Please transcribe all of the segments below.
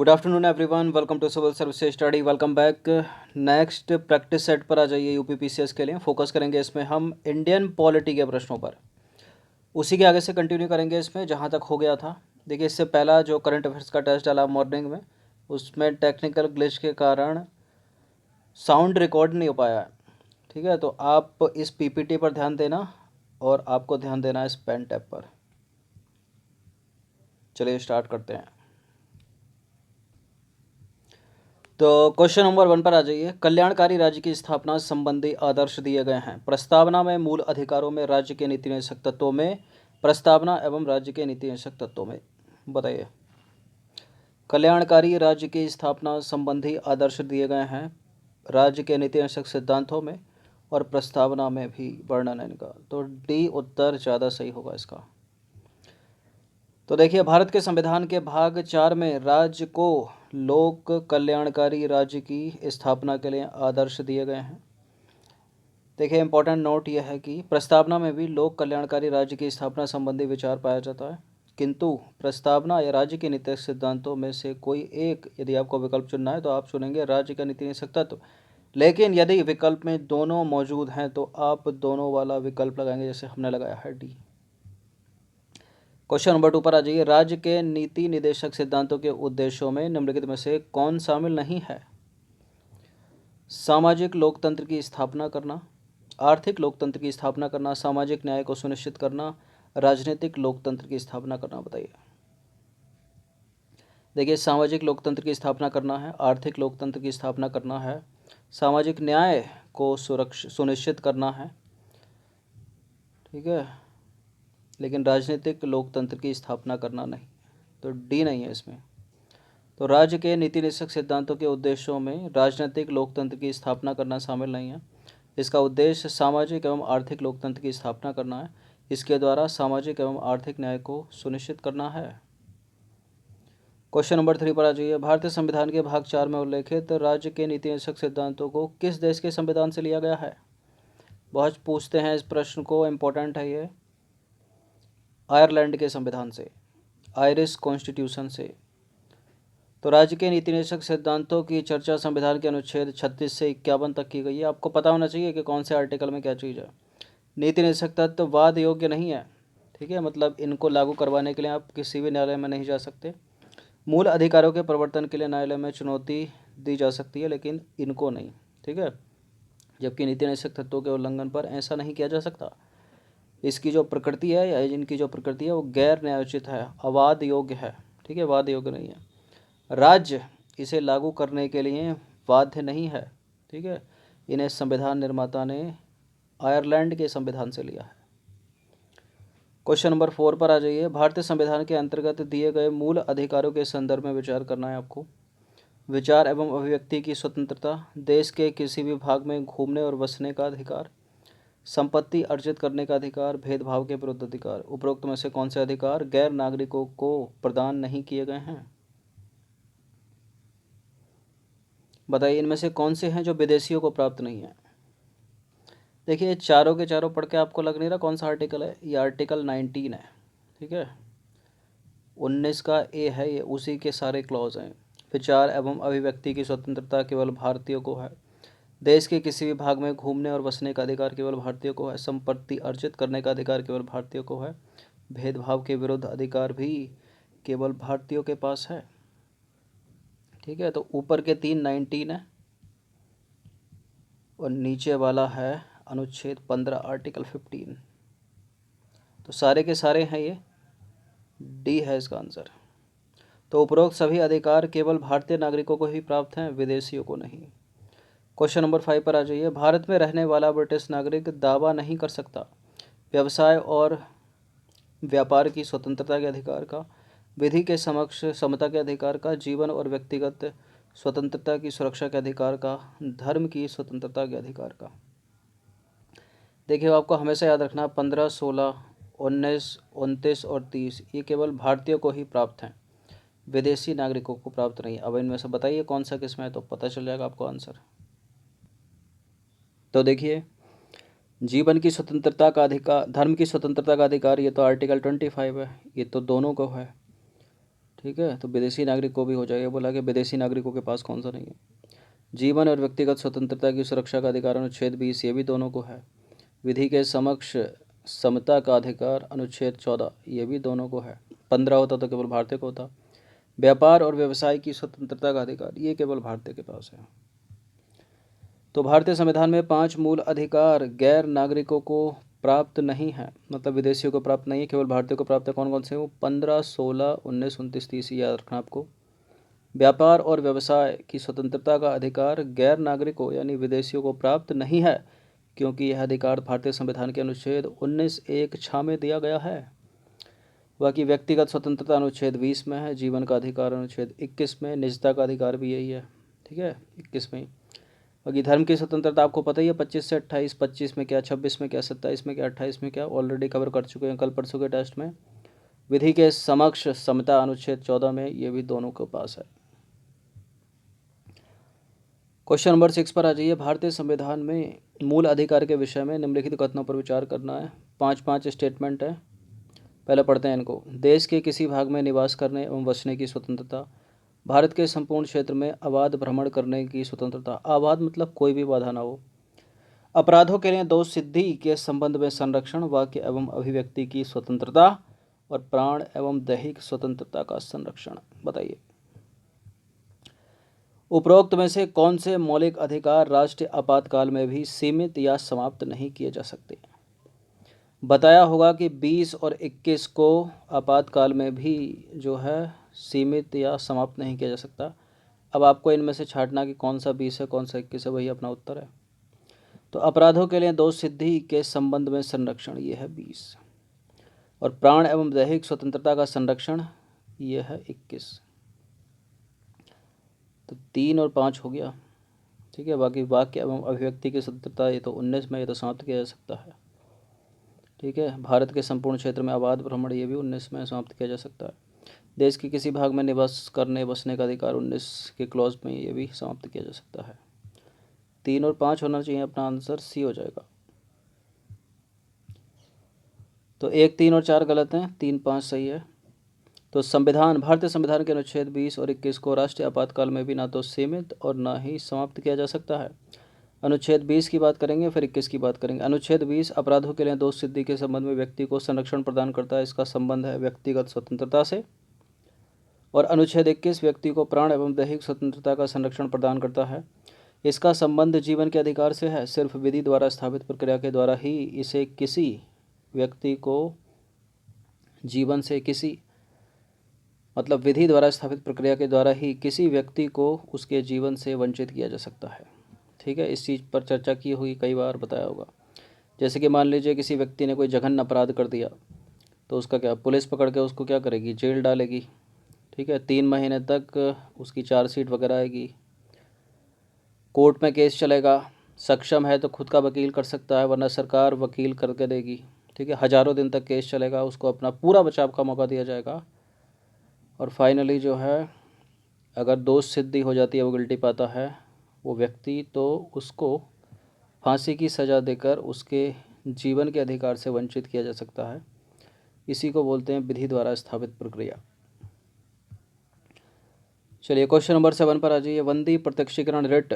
Good afternoon everyone, welcome to civil services study. Welcome back. Next practice set पर आ जाइए। UPPCS के लिए फोकस करेंगे इसमें हम इंडियन पॉलिटी के प्रश्नों पर। उसी के आगे से कंटिन्यू करेंगे इसमें जहाँ तक हो गया था। देखिए, इससे पहला जो करंट अफेयर्स का टेस्ट डाला मॉर्निंग में, उसमें टेक्निकल ग्लिच के कारण साउंड रिकॉर्ड नहीं हो पाया। ठीक है, तो आप इस पीपीटी पर ध्यान देना और आपको ध्यान देना इस पेन टैब पर। चलिए स्टार्ट करते हैं। तो क्वेश्चन नंबर 1 पर आ जाइए। कल्याणकारी राज्य की स्थापना संबंधी आदर्श दिए गए हैं। प्रस्तावना में मूल अधिकारों में, राज्य के नीति निदेशक तत्वों में, प्रस्तावना एवं राज्य के नीति निदेशक तत्वों में। बताइए। कल्याणकारी राज्य की स्थापना संबंधी आदर्श दिए गए हैं राज्य के नीति निदेशक सिद्धांतों में और प्रस्तावना में भी वर्णन है इनका। तो डी उत्तर ज़्यादा सही होगा इसका। तो देखिए, भारत के संविधान के भाग 4 में राज्य को लोक कल्याणकारी राज्य की स्थापना के लिए आदर्श दिए गए हैं। देखिए, इंपॉर्टेंट नोट यह है कि प्रस्तावना में भी लोक कल्याणकारी राज्य की स्थापना संबंधी विचार पाया जाता है, किंतु प्रस्तावना या राज्य के नीति सिद्धांतों में से कोई एक यदि आपको विकल्प चुनना है तो आप चुनेंगे राज्य का नीति निदेशक तत्व। लेकिन यदि विकल्प में दोनों मौजूद हैं तो आप दोनों वाला विकल्प लगाएंगे, जैसे हमने लगाया है डी। क्वेश्चन नंबर 2 पर आ जाइए। राज्य के नीति निदेशक सिद्धांतों के उद्देश्यों में निम्नलिखित में से कौन शामिल नहीं है? सामाजिक लोकतंत्र की स्थापना करना, आर्थिक लोकतंत्र की स्थापना करना, सामाजिक न्याय को सुनिश्चित करना, राजनीतिक लोकतंत्र की स्थापना करना। बताइए। देखिए, सामाजिक लोकतंत्र की स्थापना करना है, आर्थिक लोकतंत्र की स्थापना करना है, सामाजिक न्याय को सुनिश्चित करना है, ठीक है, लेकिन राजनीतिक लोकतंत्र की स्थापना करना नहीं। तो डी नहीं है इसमें। तो राज्य के नीति निदेशक सिद्धांतों के उद्देश्यों में राजनीतिक लोकतंत्र की स्थापना करना शामिल नहीं है। इसका उद्देश्य सामाजिक एवं आर्थिक लोकतंत्र की स्थापना करना है। इसके द्वारा सामाजिक एवं आर्थिक न्याय को सुनिश्चित करना है। क्वेश्चन नंबर 3 पर आ जाइए। भारतीय संविधान के भाग 4 में उल्लेखित राज्य के नीति निदेशक सिद्धांतों को किस देश के संविधान से लिया गया है? बहुत पूछते हैं इस प्रश्न को, इम्पोर्टेंट है ये। आयरलैंड के संविधान से, आयरिश कॉन्स्टिट्यूशन से। तो राज्य के नीति निदेशक सिद्धांतों की चर्चा संविधान के अनुच्छेद 36 से 51 तक की गई है। आपको पता होना चाहिए कि कौन से आर्टिकल में क्या चीज़ है। नीति निदेशक तत्व वाद योग्य नहीं है, ठीक है, मतलब इनको लागू करवाने के लिए आप किसी भी न्यायालय में नहीं जा सकते। मूल अधिकारों के प्रवर्तन के लिए न्यायालय में चुनौती दी जा सकती है, लेकिन इनको नहीं, ठीक है। जबकि नीति निदेशक तत्वों के उल्लंघन पर ऐसा नहीं किया जा सकता। इसकी जो प्रकृति है या इनकी जो प्रकृति है वो गैर न्यायोचित है, अवाद योग्य है, ठीक है, वाद योग्य नहीं है। राज्य इसे लागू करने के लिए बाध्य नहीं है, ठीक है। इन्हें संविधान निर्माता ने आयरलैंड के संविधान से लिया है। क्वेश्चन नंबर 4 पर आ जाइए। भारतीय संविधान के अंतर्गत दिए गए मूल अधिकारों के संदर्भ में विचार करना है आपको। विचार एवं अभिव्यक्ति की स्वतंत्रता, देश के किसी भी भाग में घूमने और बसने का अधिकार, संपत्ति अर्जित करने का अधिकार, भेदभाव के विरुद्ध अधिकार। उपरोक्त में से कौन से अधिकार गैर नागरिकों को प्रदान नहीं किए गए हैं? बताइए, इनमें से कौन से हैं जो विदेशियों को प्राप्त नहीं है? देखिए, चारों के चारों पढ़ के आपको लग नहीं रहा कौन सा आर्टिकल है। ये आर्टिकल 19 है, ठीक है। 19 का ए है, ये उसी के सारे क्लॉज हैं। विचार एवं अभिव्यक्ति की स्वतंत्रता केवल भारतीयों को है। देश के किसी भी भाग में घूमने और बसने का अधिकार केवल भारतीयों को है। संपत्ति अर्जित करने का अधिकार केवल भारतीयों को है। भेदभाव के विरुद्ध अधिकार भी केवल भारतीयों के पास है, ठीक है। तो ऊपर के 3 19 है और नीचे वाला है अनुच्छेद 15 आर्टिकल 15। तो सारे के सारे हैं, ये डी है इसका आंसर। तो उपरोक्त सभी अधिकार केवल भारतीय नागरिकों को ही प्राप्त हैं, विदेशियों को नहीं। क्वेश्चन नंबर 5 पर आ जाइए। भारत में रहने वाला ब्रिटिश नागरिक दावा नहीं कर सकता व्यवसाय और व्यापार की स्वतंत्रता के अधिकार का, विधि के समक्ष समता के अधिकार का, जीवन और व्यक्तिगत स्वतंत्रता की सुरक्षा के अधिकार का, धर्म की स्वतंत्रता के अधिकार का। देखिए, आपको हमेशा याद रखना 15, 16, 19, 29 और 30 ये केवल भारतीयों को ही प्राप्त हैं, विदेशी नागरिकों को प्राप्त नहीं। अब इनमें से बताइए कौन सा किसमें है, तो पता चल जाएगा आपको आंसर। तो देखिए, जीवन की स्वतंत्रता का अधिकार, धर्म की स्वतंत्रता का अधिकार, ये तो आर्टिकल 25 है, ये तो दोनों को है, ठीक है, तो विदेशी नागरिक को भी हो जाएगा। बोला कि विदेशी नागरिकों के पास कौन सा नहीं है। जीवन और व्यक्तिगत स्वतंत्रता की सुरक्षा का अधिकार अनुच्छेद 20, ये भी दोनों को है। विधि के समक्ष समता का अधिकार अनुच्छेद 14, ये भी दोनों को है। 15 होता तो केवल भारतीय को होता। व्यापार और व्यवसाय की स्वतंत्रता का अधिकार, ये केवल भारतीय के पास है। तो भारतीय संविधान में 5 मूल अधिकार गैर नागरिकों को प्राप्त नहीं है, मतलब विदेशियों को प्राप्त नहीं है, केवल भारतीयों को प्राप्त है। कौन कौन से? वो 15, 16, 19, 29, 30, याद रखना आपको। व्यापार और व्यवसाय की स्वतंत्रता का अधिकार गैर नागरिकों यानी विदेशियों को प्राप्त नहीं है, क्योंकि यह अधिकार भारतीय संविधान के अनुच्छेद 19(1)(6) में दिया गया है। बाकी व्यक्तिगत स्वतंत्रता अनुच्छेद 20 में है, जीवन का अधिकार अनुच्छेद 21 में, निजता का अधिकार भी यही है। ठीक है, 21 में। बाकी धर्म की स्वतंत्रता आपको पता ही है, 25 से 28, 25 में क्या, 26 में क्या, 27 में क्या, 28 में क्या, ऑलरेडी कवर कर चुके हैं कल परसों के टेस्ट में। विधि के समक्ष समता अनुच्छेद 14 में, ये भी दोनों के पास है। क्वेश्चन नंबर 6 पर आ जाइए। भारतीय संविधान में मूल अधिकार के विषय में निम्नलिखित कथनों पर विचार करना है। 5 स्टेटमेंट है, पहले पढ़ते हैं इनको। देश के किसी भाग में निवास करने एवं बसने की स्वतंत्रता, भारत के संपूर्ण क्षेत्र में अबाध भ्रमण करने की स्वतंत्रता, अबाध मतलब कोई भी बाधा ना हो। अपराधों के लिए दोष सिद्धि के संबंध में संरक्षण, वाक्य एवं अभिव्यक्ति की स्वतंत्रता और प्राण एवं दैहिक स्वतंत्रता का संरक्षण। बताइए उपरोक्त में से कौन से मौलिक अधिकार राष्ट्रीय आपातकाल में भी सीमित या समाप्त नहीं किए जा सकते? बताया होगा कि 20 और 21 को आपातकाल में भी जो है सीमित या समाप्त नहीं किया जा सकता। अब आपको इनमें से छांटना कि कौन सा 20 है कौन सा 21 है, वही अपना उत्तर है। तो अपराधों के लिए दोष सिद्धि के संबंध में संरक्षण, ये है 20, और प्राण एवं दैहिक स्वतंत्रता का संरक्षण, ये है 21। तो 3 और 5 हो गया। ठीक है, बाकी वाक्य एवं अभिव्यक्ति की स्वतंत्रता ये तो 19 में, ये तो समाप्त किया जा सकता है। ठीक है, भारत के संपूर्ण क्षेत्र में अबाध भ्रमण, ये भी 19 में समाप्त किया जा सकता है। देश के किसी भाग में निवास करने बसने का अधिकार 19 के क्लॉज में, ये भी समाप्त किया जा सकता है। 3 और 5 होना चाहिए, अपना आंसर सी हो जाएगा। तो 1, 3 और 4 गलत हैं, 3, 5 सही है। तो संविधान, भारतीय संविधान के अनुच्छेद 20 और 21 को राष्ट्रीय आपातकाल में भी ना तो सीमित और ना ही समाप्त किया जा सकता है। अनुच्छेद 20 की बात करेंगे, फिर 21 की बात करेंगे। अनुच्छेद 20 अपराधों के लिए दोष सिद्धि के संबंध में व्यक्ति को संरक्षण प्रदान करता है, इसका संबंध है व्यक्तिगत स्वतंत्रता से। और अनुच्छेद 21 व्यक्ति को प्राण एवं दैहिक स्वतंत्रता का संरक्षण प्रदान करता है, इसका संबंध जीवन के अधिकार से है। सिर्फ विधि द्वारा स्थापित प्रक्रिया के द्वारा ही इसे किसी व्यक्ति को जीवन से मतलब विधि द्वारा स्थापित प्रक्रिया के द्वारा ही किसी व्यक्ति को उसके जीवन से वंचित किया जा सकता है। ठीक है, इस चीज़ पर चर्चा की हुई, कई बार बताया होगा। जैसे कि मान लीजिए किसी व्यक्ति ने कोई जघन्य अपराध कर दिया, तो उसका क्या, पुलिस पकड़ के उसको क्या करेगी, जेल डालेगी। ठीक है, 3 महीने तक उसकी चार्जशीट वगैरह आएगी, कोर्ट में केस चलेगा। सक्षम है तो खुद का वकील कर सकता है, वरना सरकार वकील करके देगी। ठीक है, हज़ारों दिन तक केस चलेगा, उसको अपना पूरा बचाव का मौका दिया जाएगा। और फाइनली जो है, अगर दोष सिद्धि हो जाती है, वो गिल्टी पाता है वो व्यक्ति, तो उसको फांसी की सज़ा देकर उसके जीवन के अधिकार से वंचित किया जा सकता है। इसी को बोलते हैं विधि द्वारा स्थापित प्रक्रिया। चलिए क्वेश्चन नंबर 7 पर आ जाइए। बंदी प्रत्यक्षीकरण रिट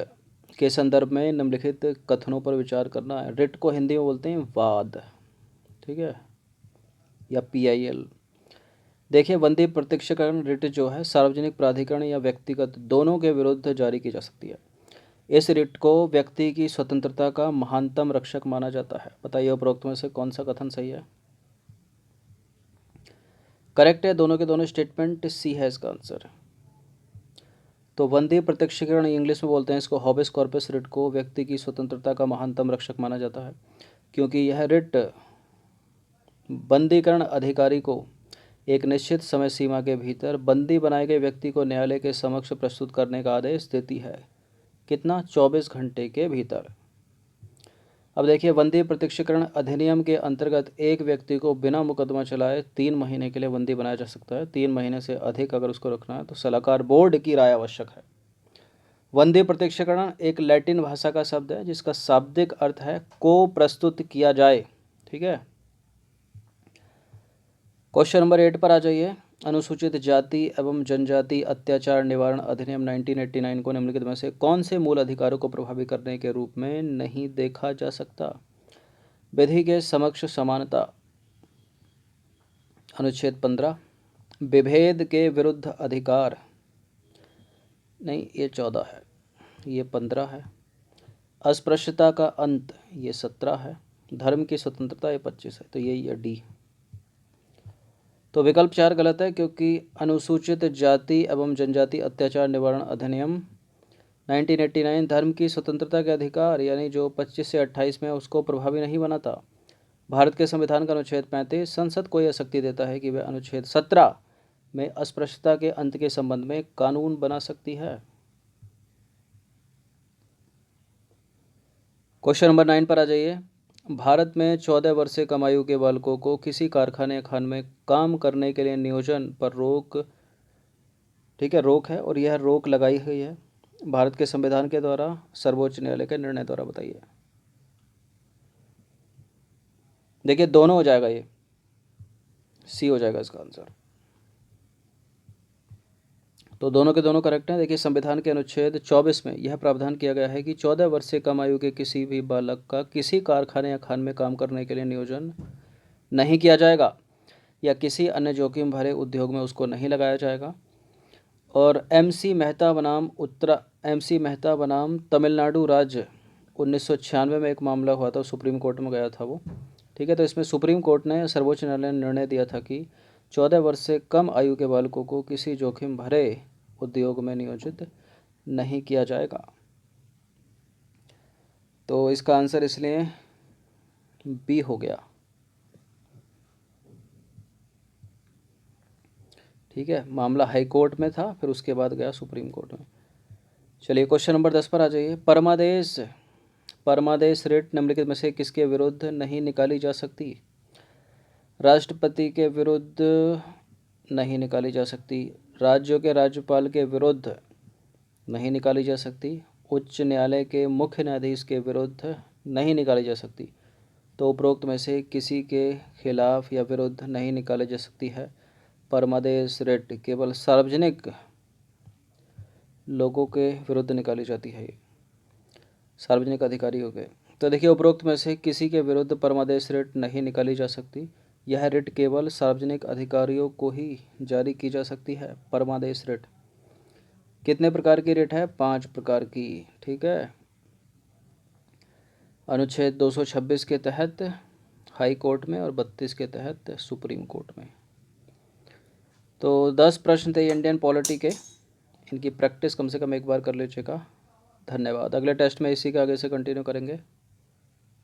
के संदर्भ में निम्नलिखित कथनों पर विचार करना है। रिट को हिंदी में बोलते हैं वाद, ठीक है, या PIL। देखिए, बंदी प्रत्यक्षीकरण रिट जो है सार्वजनिक प्राधिकरण या व्यक्तिगत दोनों के विरुद्ध जारी की जा सकती है। इस रिट को व्यक्ति की स्वतंत्रता का महानतम रक्षक माना जाता है। बताइए उपरोक्त में से कौन सा कथन सही है? करेक्ट है, दोनों के दोनों स्टेटमेंट सी है इसका आंसर। तो बंदी प्रत्यक्षीकरण इंग्लिश में बोलते हैं इसको हॉबिस कॉर्पस रिट को व्यक्ति की स्वतंत्रता का महानतम रक्षक माना जाता है, क्योंकि यह रिट बंदीकरण अधिकारी को एक निश्चित समय सीमा के भीतर बंदी बनाए गए व्यक्ति को न्यायालय के समक्ष प्रस्तुत करने का आदेश देती है। कितना? 24 घंटे के भीतर। अब देखिए, बंदी प्रत्यक्षीकरण अधिनियम के अंतर्गत एक व्यक्ति को बिना मुकदमा चलाए 3 महीने के लिए बंदी बनाया जा सकता है। 3 महीने से अधिक अगर उसको रखना है तो सलाहकार बोर्ड की राय आवश्यक है। बंदी प्रत्यक्षीकरण एक लैटिन भाषा का शब्द है जिसका शाब्दिक अर्थ है को प्रस्तुत किया जाए। ठीक है, क्वेश्चन नंबर 8 पर आ जाइए। अनुसूचित जाति एवं जनजाति अत्याचार निवारण अधिनियम 1989 को निम्नलिखित में से कौन से मूल अधिकारों को प्रभावी करने के रूप में नहीं देखा जा सकता? विधि के समक्ष समानता, अनुच्छेद 15। विभेद के विरुद्ध अधिकार, नहीं ये 14 है, ये 15 है। अस्पृश्यता का अंत, ये 17 है। धर्म की स्वतंत्रता, ये 25 है। तो यही है डी। तो विकल्प 4 गलत है, क्योंकि अनुसूचित जाति एवं जनजाति अत्याचार निवारण अधिनियम 1989 धर्म की स्वतंत्रता के अधिकार यानी जो 25 से 28 में उसको प्रभावी नहीं बनाता। भारत के संविधान का अनुच्छेद 35 संसद को यह शक्ति देता है कि वह अनुच्छेद 17 में अस्पृश्यता के अंत के संबंध में कानून बना सकती है। क्वेश्चन नंबर 9 पर आ जाइए। भारत में 14 वर्ष से कम आयु के बालकों को किसी कारखाने या खान में काम करने के लिए नियोजन पर रोक, ठीक है, रोक है, और यह रोक लगाई हुई है भारत के संविधान के द्वारा, सर्वोच्च न्यायालय के निर्णय द्वारा। बताइए। देखिए दोनों हो जाएगा, ये सी हो जाएगा इसका आंसर। तो दोनों के दोनों करेक्ट हैं। देखिए संविधान के अनुच्छेद 24 में यह प्रावधान किया गया है कि 14 वर्ष से कम आयु के किसी भी बालक का किसी कारखाने या खान में काम करने के लिए नियोजन नहीं किया जाएगा या किसी अन्य जोखिम भरे उद्योग में उसको नहीं लगाया जाएगा। और MC मेहता बनाम तमिलनाडु राज्य 1996 में एक मामला हुआ था, सुप्रीम कोर्ट में गया था वो, ठीक है। तो इसमें सुप्रीम कोर्ट ने, सर्वोच्च न्यायालय ने निर्णय दिया था कि 14 वर्ष से कम आयु के बालकों को किसी जोखिम भरे उद्योग में नियोजित नहीं किया जाएगा। तो इसका आंसर इसलिए बी हो गया, ठीक है। मामला हाई कोर्ट में था, फिर उसके बाद गया सुप्रीम कोर्ट में। चलिए क्वेश्चन नंबर 10 पर आ जाइए। परमादेश रिट निम्नलिखित में से किसके विरुद्ध नहीं निकाली जा सकती? राष्ट्रपति के विरुद्ध नहीं निकाली जा सकती, राज्यों के राज्यपाल के विरुद्ध नहीं निकाली जा सकती, उच्च न्यायालय के मुख्य न्यायाधीश के विरुद्ध नहीं निकाली जा सकती। तो उपरोक्त में से किसी के खिलाफ या विरुद्ध नहीं निकाली जा सकती है परमादेश रिट। केवल सार्वजनिक लोगों के विरुद्ध निकाली जाती है, ये सार्वजनिक अधिकारी हो गए। तो देखिए उपरोक्त में से किसी के विरुद्ध परमादेश रिट नहीं निकाली जा सकती। यह रिट केवल सार्वजनिक अधिकारियों को ही जारी की जा सकती है। परमादेश रिट कितने प्रकार की रिट है? 5 प्रकार की, ठीक है। अनुच्छेद 226 के तहत हाई कोर्ट में और 32 के तहत सुप्रीम कोर्ट में। तो 10 प्रश्न थे इंडियन पॉलिटी के, इनकी प्रैक्टिस कम से कम एक बार कर लीजिएगा। धन्यवाद। अगले टेस्ट में इसी के आगे से कंटिन्यू करेंगे।